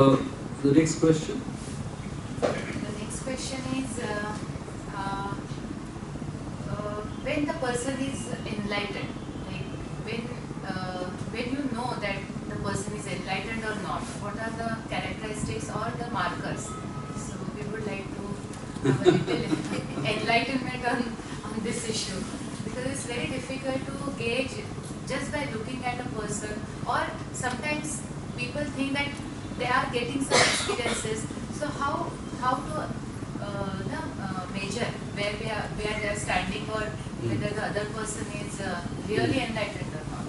The next question. The next question is, when the person is enlightened, like when you know that the person is enlightened or not, what are the characteristics or the markers? So we would like to have a little enlightenment on this issue, because it's very difficult to gauge just by looking at a person, or sometimes people think that they are getting some experiences. So how to measure where they are standing, or whether the other person is really enlightened or not?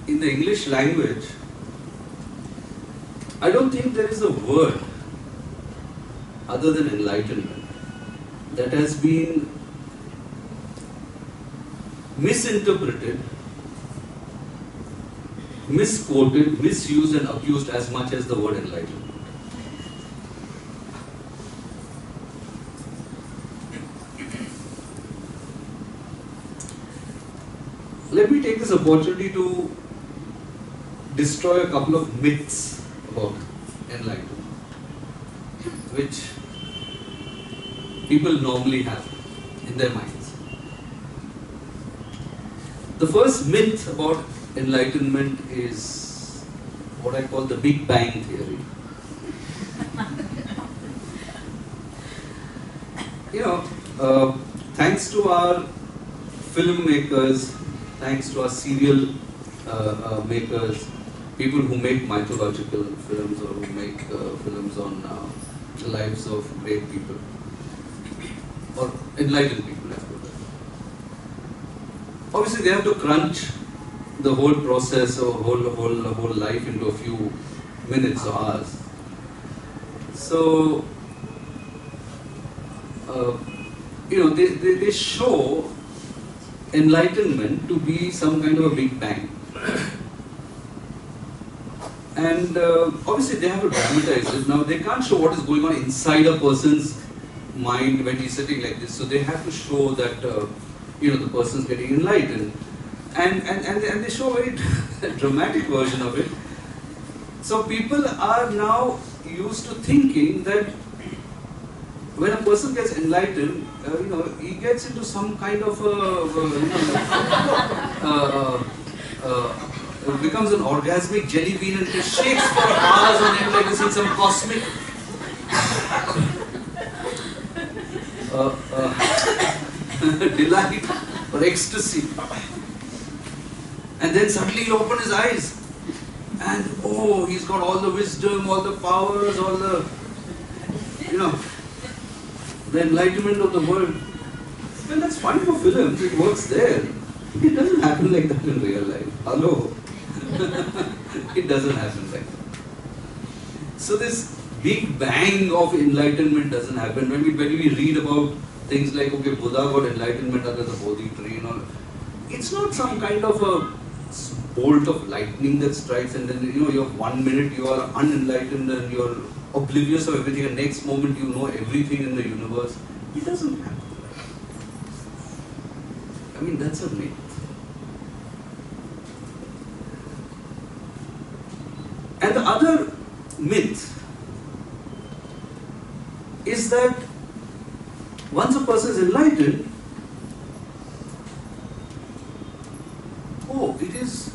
In the English language, I don't think there is a word other than enlightenment that has been misinterpreted, misquoted, misused and abused as much as the word enlightenment. Let me take this opportunity to destroy a couple of myths about enlightenment, which people normally have in their minds. The first myth about enlightenment is what I call the Big Bang theory. Thanks to our filmmakers, thanks to our serial makers, people who make mythological films or who make films on the lives of great people or enlightened people, let's put it. Obviously, they have to crunch the whole process or whole life into a few minutes or hours. So, they show enlightenment to be some kind of a big bang. And obviously they have to dramatize it. Now they can't show what is going on inside a person's mind when he's sitting like this. So they have to show that the person's getting enlightened. And they show a very dramatic version of it. So people are now used to thinking that when a person gets enlightened, he gets into some kind of becomes an orgasmic jelly bean and just shakes for hours on end like this in some cosmic delight or ecstasy. And then suddenly he'll open his eyes and he's got all the wisdom, all the powers, all the the enlightenment of the world. Well, that's fine for films, it works there. It doesn't happen like that in real life. Hello? It doesn't happen like that. So this big bang of enlightenment doesn't happen. When we read about things like, okay, Buddha got enlightenment under the Bodhi tree and all, it's not some kind of a bolt of lightning that strikes and then you have 1 minute you are unenlightened and you're oblivious of everything, and next moment you know everything in the universe. It doesn't happen. I mean, that's a myth. And the other myth is that once a person is enlightened, it is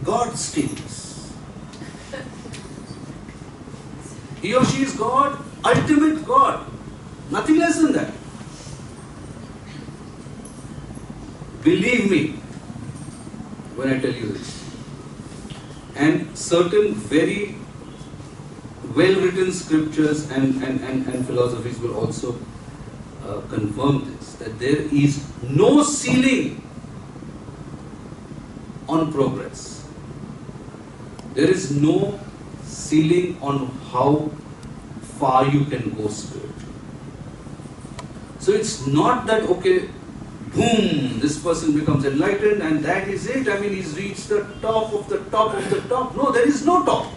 God status. He or she is God, ultimate God, nothing less than that. Believe me when I tell you this. And certain very well-written scriptures and philosophies will also confirm this, that there is no ceiling on progress. There is no ceiling on how far you can go spiritually. So it's not that, okay, boom, this person becomes enlightened and that is it. I mean, he's reached the top of the top of the top. No, there is no top.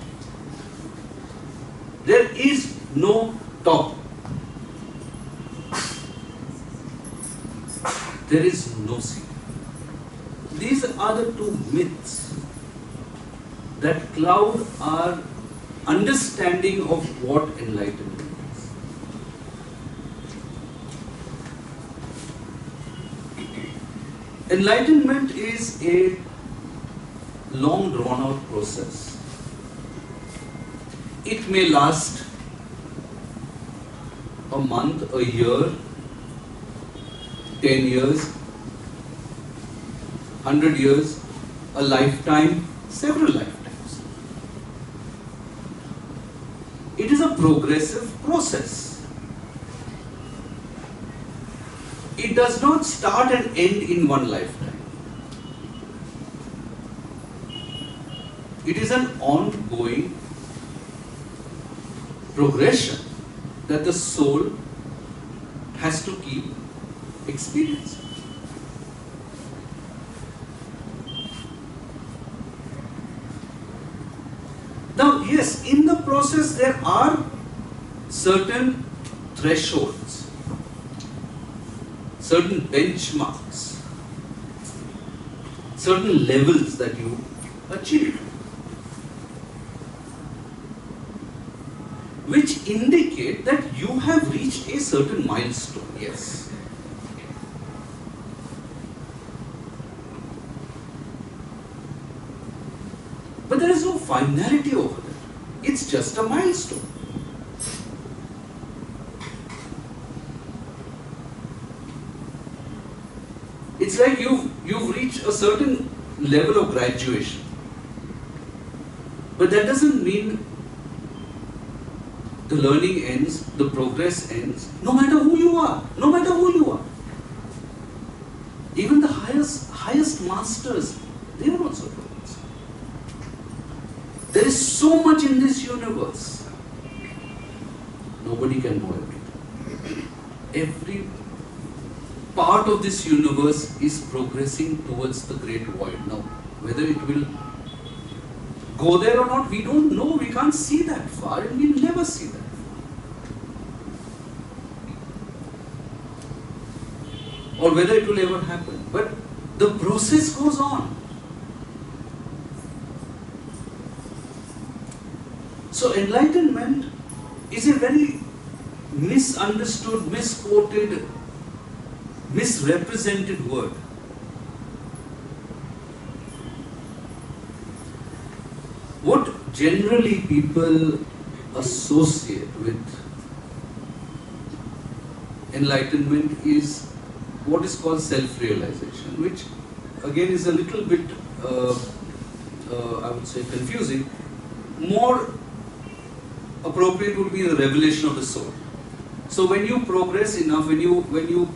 There is no top. there is no seed. These are the two myths that cloud our understanding of what enlightenment is. Enlightenment is a long drawn out process. It may last a month, a year, 10 years, 100 years, a lifetime, several lifetimes. It is a progressive process. It does not start and end in one lifetime. It is an ongoing progression that the soul has to keep experiencing. Now, yes, in the process there are certain thresholds, certain benchmarks, certain levels that you achieve, which indicate that you have reached a certain milestone, yes. But there is no finality over it. It's just a milestone. It's like you've reached a certain level of graduation. But that doesn't mean the learning ends, the progress ends, no matter who you are, no matter who you are. Even the highest masters, they are also progress. There is so much in this universe. Nobody can know everything. Every part of this universe is progressing towards the great void. Now, whether it will go there or not, we don't know. We can't see that far, and we'll never see that far. Or whether it will ever happen. But the process goes on. So enlightenment is a very misunderstood, misquoted, misrepresented word. What generally people associate with enlightenment is what is called self-realization, which again is a little bit, I would say, confusing. More appropriate would be the revelation of the soul. So when you progress enough, when you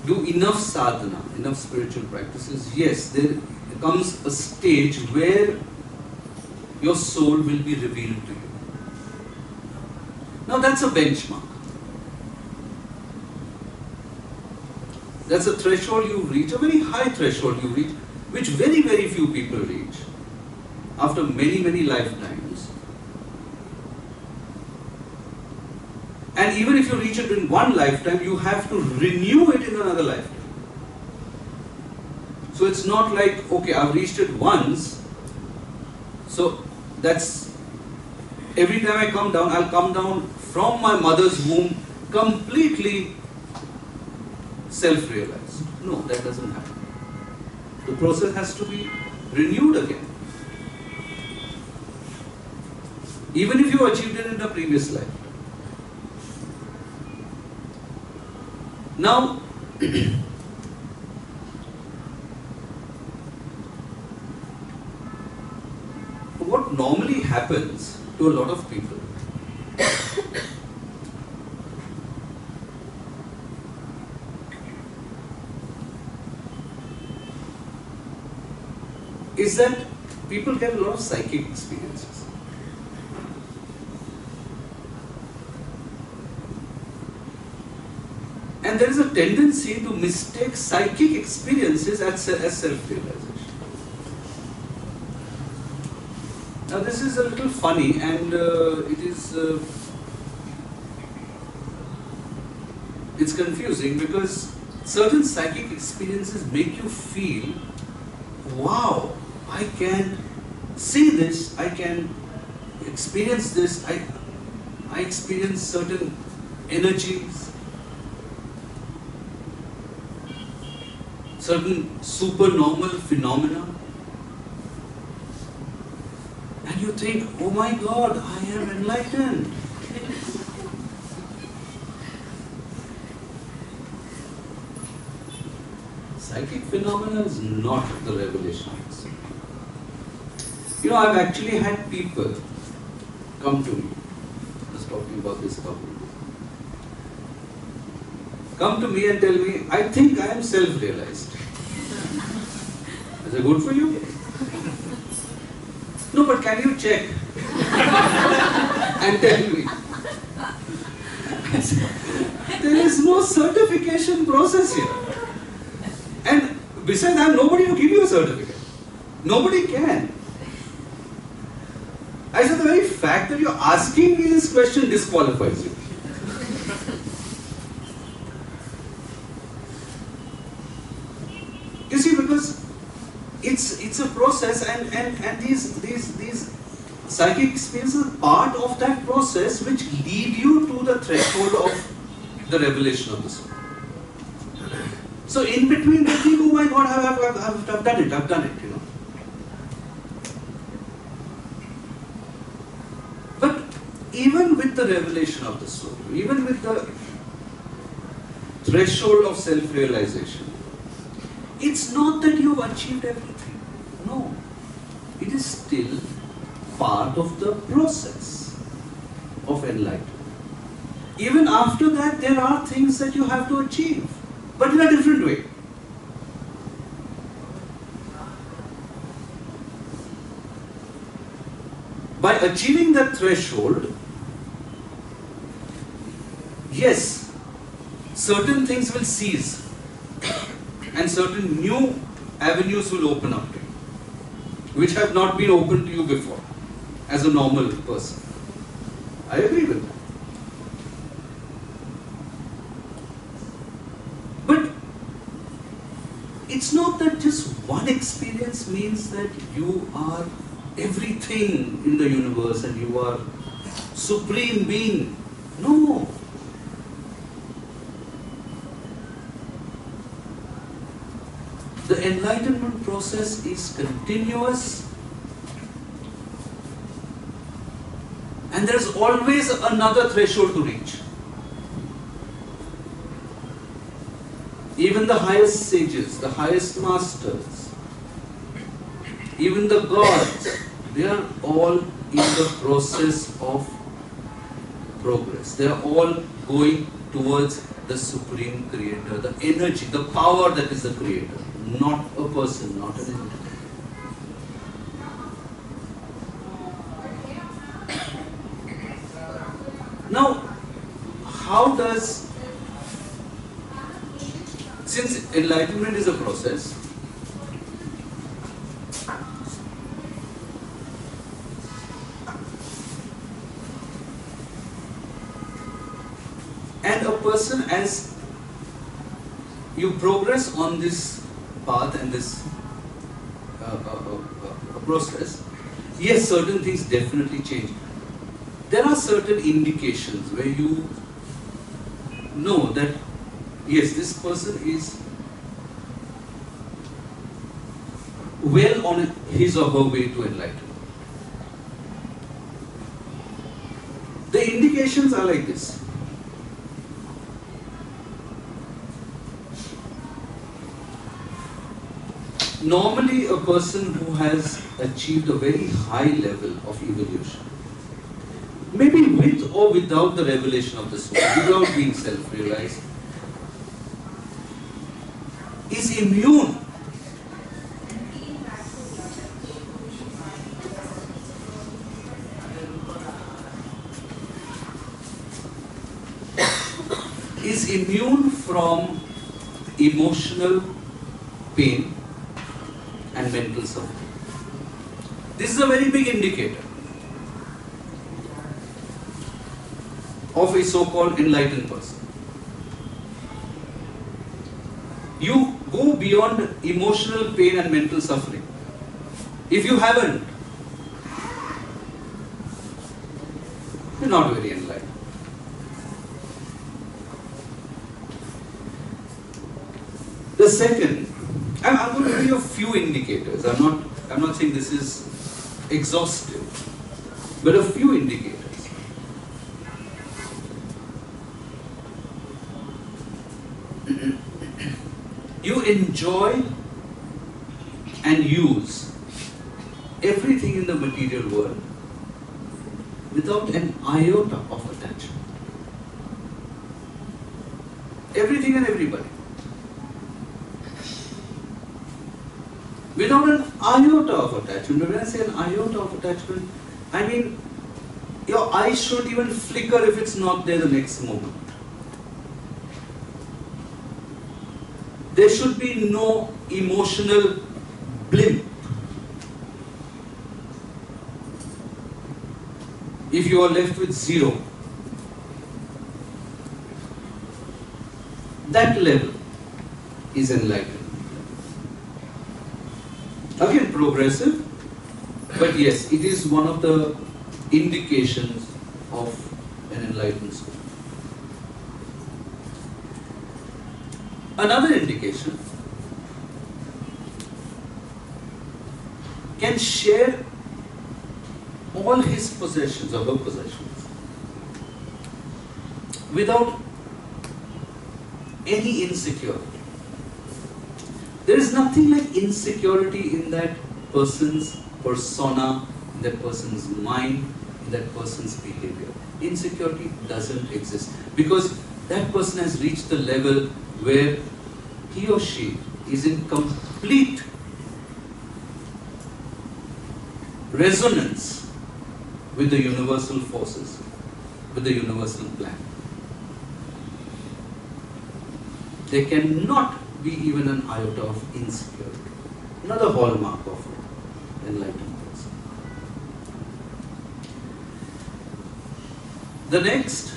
do enough sadhana, enough spiritual practices, yes, there comes a stage where your soul will be revealed to you. Now that's a benchmark. That's a threshold you reach, a very high threshold you reach, which very, very few people reach after many, many lifetimes. And even if you reach it in one lifetime, you have to renew it in another lifetime. So it's not like, okay, I've reached it once, so that's, every time I come down, I'll come down from my mother's womb completely self-realized. No, that doesn't happen. The process has to be renewed again. Even if you achieved it in a previous life. Now, what normally happens to a lot of people is that people get a lot of psychic experiences. And there is a tendency to mistake psychic experiences as self-realization. Now this is a little funny, and it is it's confusing because certain psychic experiences make you feel, wow, I can see this, I can experience this, I experience certain energies, certain supernormal phenomena. And you think, oh my God, I am enlightened. Psychic phenomena is not the revelation. You know, I've actually had people come to me, I was talking about this couple, come to me and tell me, I think I am self-realized. Is it good for you? No, but can you check and tell me? I said, there is no certification process here. And besides, I have nobody to give you a certificate. Nobody can. I said, the very fact that you're asking me this question disqualifies you. You see, because it's a process, and these psychic experiences are part of that process which lead you to the threshold of the revelation of the soul. So in between they think, oh my God, I've done it, you know. But even with the revelation of the soul, even with the threshold of self-realization, it's not that you've achieved everything. No. It is still part of the process of enlightenment. Even after that, there are things that you have to achieve, but in a different way. By achieving that threshold, yes, certain things will cease and certain new avenues will open up to you, which have not been open to you before as a normal person. I agree with that. But it's not that just one experience means that you are everything in the universe and you are supreme being. No. The enlightenment process is continuous, and there's always another threshold to reach. Even the highest sages, the highest masters, even the gods, they are all in the process of progress. They are all going towards the supreme creator, the energy, the power that is the creator, not a person, not an entity. Now, how does, since enlightenment is a process, and a person, as you progress on this path and this process, yes, certain things definitely change. There are certain indications where you know that, yes, this person is well on his or her way to enlightenment. The indications are like this. Normally, a person who has achieved a very high level of evolution, maybe with or without the revelation of the soul, without being self-realized, is immune from emotional pain and mental suffering. This is a very big indicator of a so-called enlightened person. beyond emotional pain and mental suffering. If you haven't, you're not very enlightened. The second, I'm going to give you a few indicators. I'm not saying this is exhaustive, but a few indicators. You enjoy and use everything in the material world without an iota of attachment. Everything and everybody. Without an iota of attachment. When I say an iota of attachment, I mean your eyes shouldn't even flicker if it's not there the next moment. There should be no emotional blimp. If you are left with zero, that level is enlightened. Again, progressive, but yes, it is one of the indications of an enlightened soul. Another indication, can share all his possessions or her possessions without any insecurity. There is nothing like insecurity in that person's persona, in that person's mind, in that person's behavior. Insecurity doesn't exist because that person has reached the level where he or she is in complete resonance with the universal forces, with the universal plan. There cannot be even an iota of insecurity. Another hallmark of an enlightened person. The next,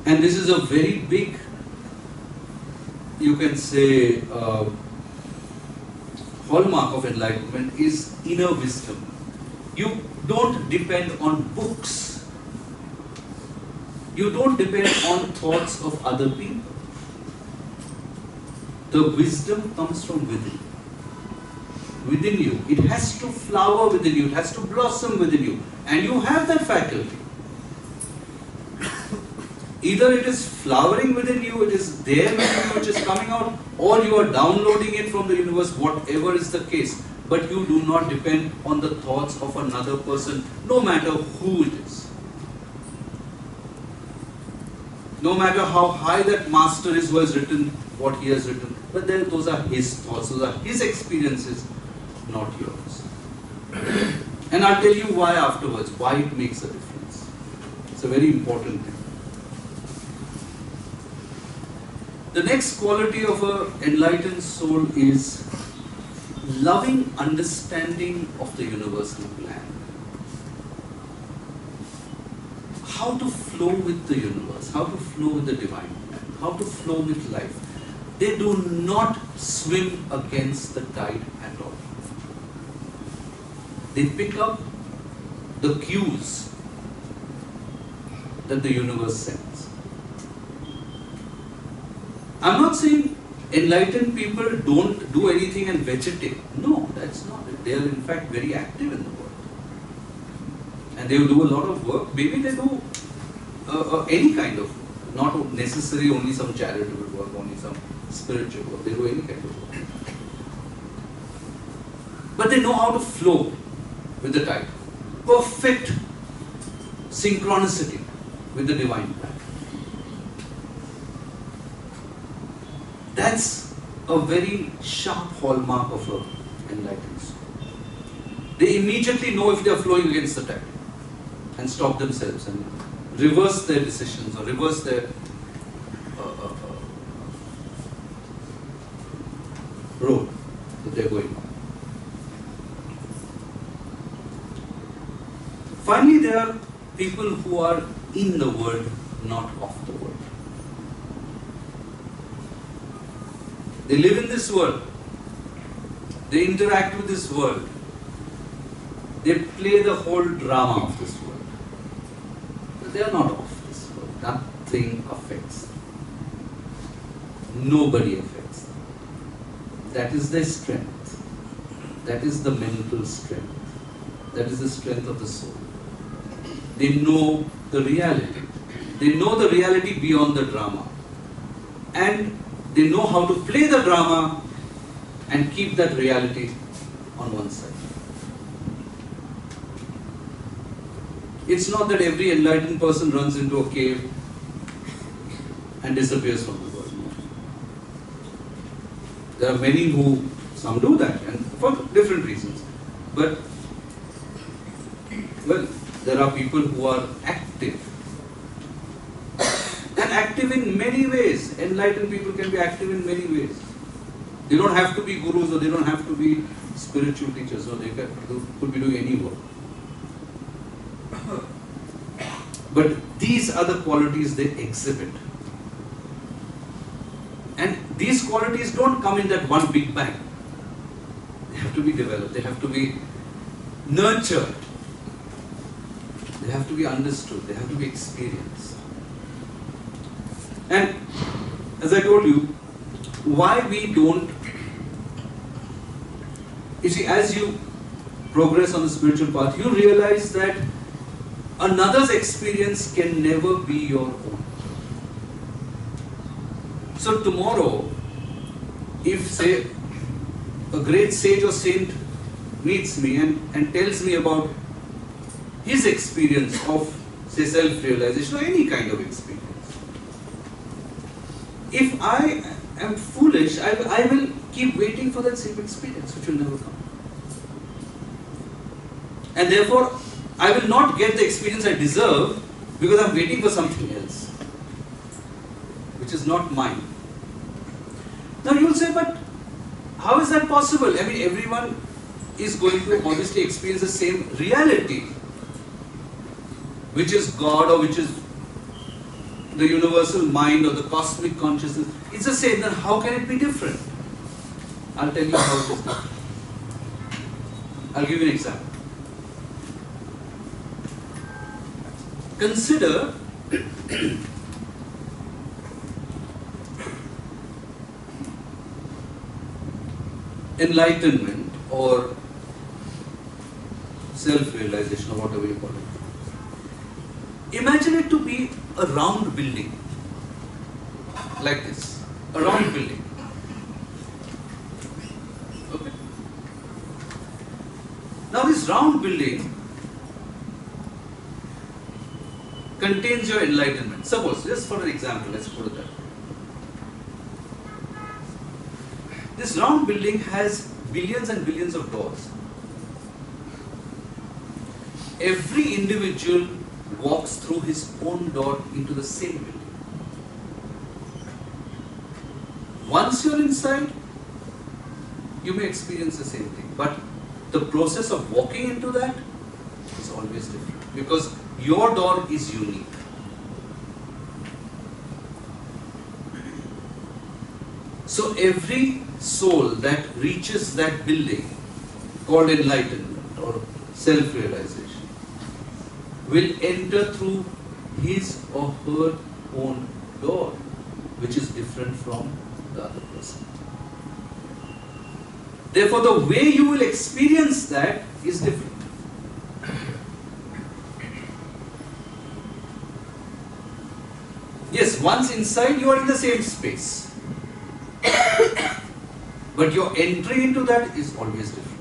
and this is a very big, you can say, hallmark of enlightenment, is inner wisdom. You don't depend on books. You don't depend on thoughts of other people. The wisdom comes from within. Within you. It has to flower within you. It has to blossom within you. And you have that faculty. Either it is flowering within you, it is there within you, it is coming out, or you are downloading it from the universe, whatever is the case. But you do not depend on the thoughts of another person, no matter who it is. No matter how high that master is who has written what he has written, but then those are his thoughts, those are his experiences, not yours. And I'll tell you why afterwards, why it makes a difference. It's a very important thing. The next quality of an enlightened soul is loving understanding of the universal plan. How to flow with the universe, how to flow with the divine plan, how to flow with life. They do not swim against the tide at all. They pick up the cues that the universe sends. I'm not saying enlightened people don't do anything and vegetate. No, that's not it. They are in fact very active in the world. And they will do a lot of work. Maybe they do any kind of work. Not necessarily only some charitable work, only some spiritual work. They do any kind of work. But they know how to flow with the tide. Perfect synchronicity with the divine plan. That's a very sharp hallmark of an enlightened soul. They immediately know if they are flowing against the tide and stop themselves and reverse their decisions or reverse their road that they are going on. Finally, there are people who are in the world, not of the world. They live in this world. They interact with this world. They play the whole drama of this world. But they are not of this world. Nothing affects them. Nobody affects them. That is their strength. That is the mental strength. That is the strength of the soul. They know the reality. They know the reality beyond the drama. And they know how to play the drama and keep that reality on one side. It's not that every enlightened person runs into a cave and disappears from the world. No. There are many who, some do that, and for different reasons. But, well, there are people who are active. And active in many ways. Enlightened people can be active in many ways. They don't have to be gurus or they don't have to be spiritual teachers. No, they could be doing any work. But these are the qualities they exhibit. And these qualities don't come in that one big bang. They have to be developed. They have to be nurtured. They have to be understood. They have to be experienced. And as I told you, why we don't, you see, as you progress on the spiritual path, you realize that another's experience can never be your own. So tomorrow, if say a great sage or saint meets me and tells me about his experience of, say, self-realization or any kind of experience, if I am foolish, I will keep waiting for that same experience, which will never come. And therefore, I will not get the experience I deserve because I am waiting for something else, which is not mine. Now you will say, but how is that possible? I mean, everyone is going to obviously experience the same reality, which is God or which is the universal mind or the cosmic consciousness. It's the same. Then how can it be different? I'll tell you how it is different. I'll give you an example. Consider enlightenment or self-realization or whatever you call it. Imagine it to be a round building, like this, a round building. Okay. Now this round building contains your enlightenment. Suppose, just for an example, let's put it that way. This round building has billions and billions of doors. Every individual walks through his own door into the same building. Once you're inside, you may experience the same thing. But the process of walking into that is always different. Because your door is unique. So every soul that reaches that building called enlightenment or self-realization will enter through his or her own door, which is different from the other person. Therefore, the way you will experience that is different. Yes, once inside you are in the same space. But your entry into that is always different.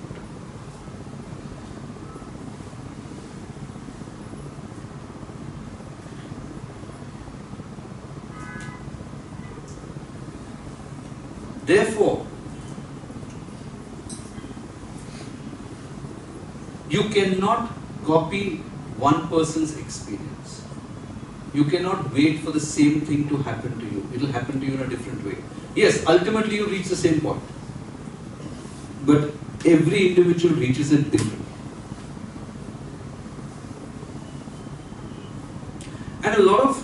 Therefore, you cannot copy one person's experience. You cannot wait for the same thing to happen to you. It will happen to you in a different way. Yes, ultimately you reach the same point. But every individual reaches it differently. And a lot of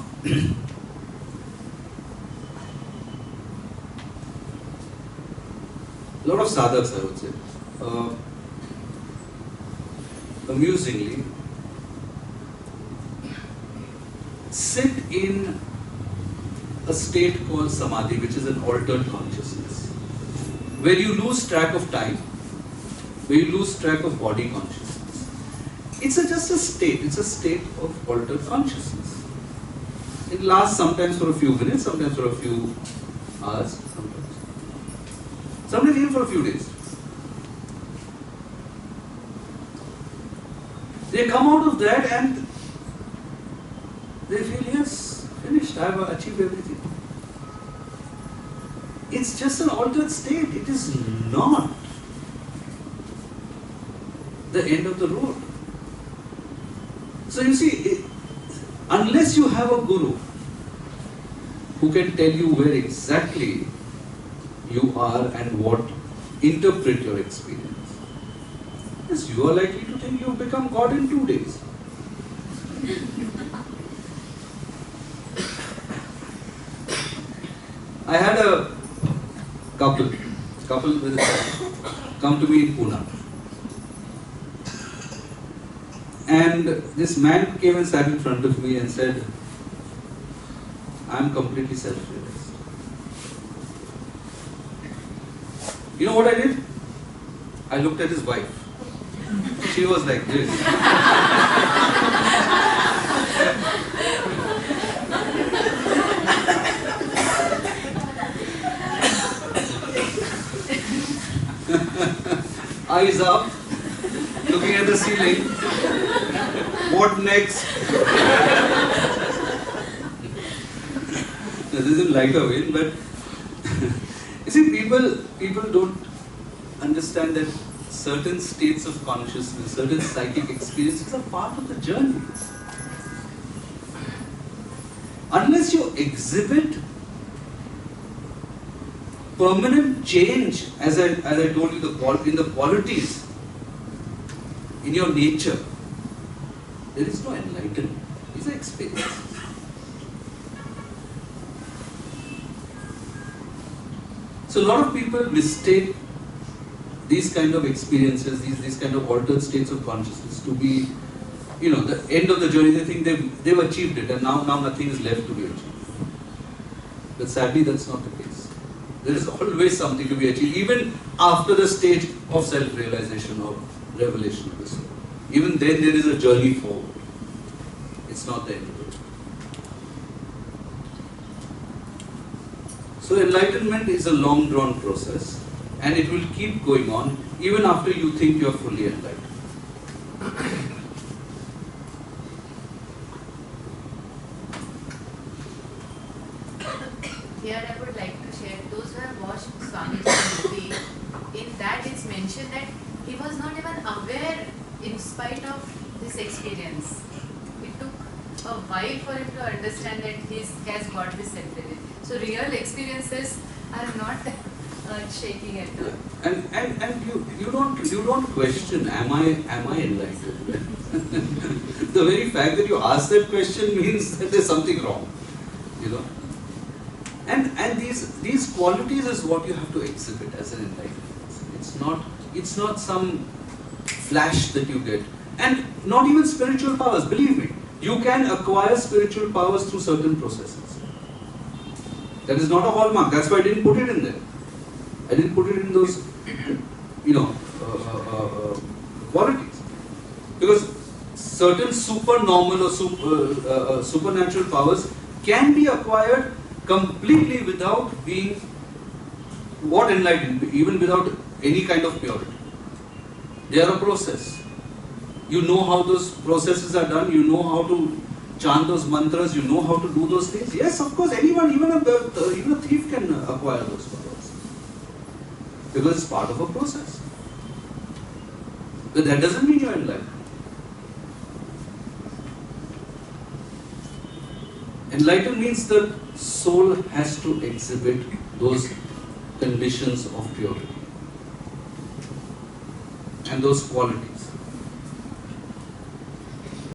lot of sadhaks, I would say, amusingly, sit in a state called samadhi, which is an altered consciousness, where you lose track of time, where you lose track of body consciousness. It's just a state, it's a state of altered consciousness. It lasts sometimes for a few minutes, sometimes for a few hours, sometimes even for a few days. They come out of that and they feel, yes, finished, I have achieved everything. It's just an altered state, it is not the end of the road. So you see, unless you have a guru who can tell you where exactly you are and what interpret your experience, yes, you are likely to think you become God in 2 days. I had a couple with a child come to me in Pune. And this man came and sat in front of me and said, I am completely self-realized. You know what I did? I looked at his wife. She was like this. Eyes up, looking at the ceiling. What next? This isn't lighter vein, but you see, people don't understand that certain states of consciousness, certain psychic experiences are part of the journey. Unless you exhibit permanent change, as I told you, in the qualities, in your nature, there is no enlightenment. These are experiences. So a lot of people mistake these kind of experiences, these kind of altered states of consciousness to be, the end of the journey. They think they've achieved it and now nothing is left to be achieved. But sadly, that's not the case. There is always something to be achieved, even after the stage of self-realization or revelation of the soul. Even then, there is a journey forward. It's not the end of it. So enlightenment is a long-drawn process, and it will keep going on even after you think you are fully enlightened. Here I would like to share, those who have watched Swami's movie, in that it's mentioned that he was not even aware in spite of this experience. It took a while for him to understand that he has got this self-realization. So real experiences are not shaking at all. And you don't question, am I enlightened? The very fact that you ask that question means that there's something wrong. And these qualities is what you have to exhibit as an enlightened person. It's not some flash that you get. And not even spiritual powers, believe me. You can acquire spiritual powers through certain processes. That is not a hallmark. That's why I didn't put it in there. I didn't put it in those, qualities. Because certain supernormal or supernatural powers can be acquired completely without being what enlightened, even without any kind of purity. They are a process. You know how those processes are done, you know how to chant those mantras, you know how to do those things. Yes, of course, anyone, even a thief can acquire those powers. Because it's part of a process. But that doesn't mean you're enlightened. Enlightened means the soul has to exhibit those conditions of purity and those qualities.